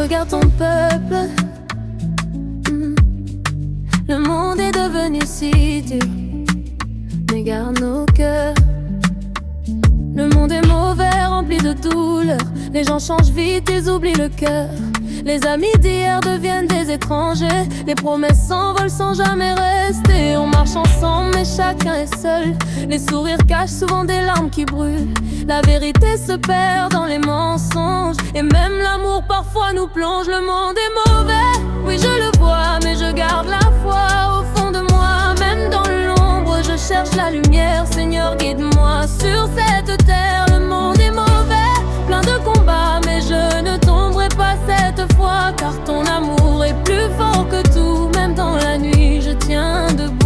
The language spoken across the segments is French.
regarde ton peuple. Le monde est devenu si dur, mais garde nos cœurs. Le monde est mauvais, rempli de douleur. Les gens changent vite, ils oublient le cœur. Les amis d'hier deviennent des étrangers. Les promesses s'envolent sans jamais rester. On marche ensemble mais chacun est seul. Les sourires cachent souvent des larmes qui brûlent. La vérité se perd dans les mensonges. Et même l'amour parfois nous plonge. Le monde est mauvais, oui je le vois, mais je garde la foi au fond de moi. Même dans l'ombre je cherche la lumière. Seigneur guide-moi sur cette terre. Le monde est mauvais, plein de combats, mais je ne tomberai pas cette fois. Car ton amour est plus fort que tout. Même dans la nuit je tiens debout.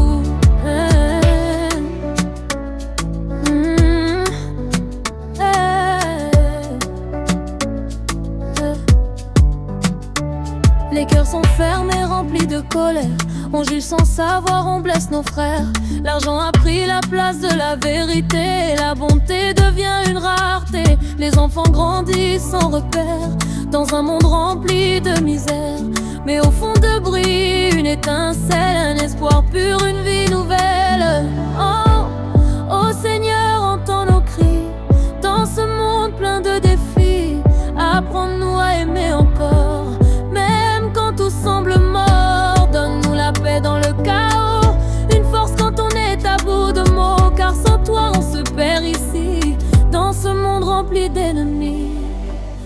Les cœurs sont fermés, remplis de colère. On juge sans savoir, on blesse nos frères. L'argent a pris la place de la vérité. La bonté devient une rareté. Les enfants grandissent sans repère, dans un monde rempli de misère. Mais au fond de brille une étincelle, un espoir pur, une vie nouvelle. Oh, oh Seigneur, entends nos cris. Dans ce monde plein de défis, apprends-nous à aimer encore. Même quand tout semble mort, donne-nous la paix dans le chaos. Une force quand on est à bout de mots. Car sans toi on se perd ici, dans ce monde rempli d'ennemis.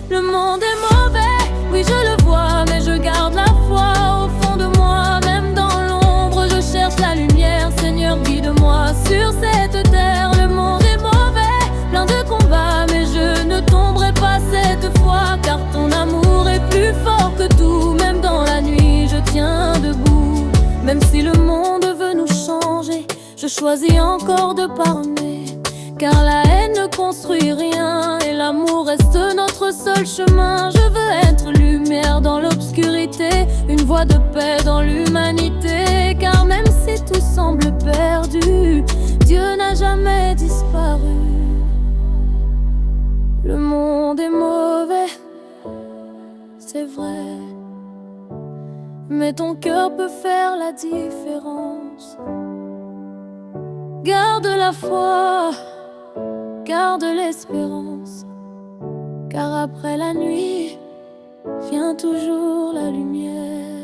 Le monde est mauvais, oui je le vois, mais je garde la foi au fond de moi. Même dans l'ombre je cherche la lumière. Seigneur guide-moi sur cette terre. Le monde est mauvais, plein de combats, mais je ne tomberai pas cette fois. Car ton amour est plus fort que tout. Même dans la nuit je tiens debout. Même si le monde veut nous changer, je choisis encore de pardonner. Car la haine ne construit rien et l'amour reste notre seul chemin. Je veux être lumière dans l'obscurité, une voix de paix dans l'humanité. Car même si tout semble perdu, Dieu n'a jamais disparu. Le monde est mauvais, c'est vrai, mais ton cœur peut faire la différence. Garde la foi, garde l'espérance, car après la nuit vient toujours la lumière.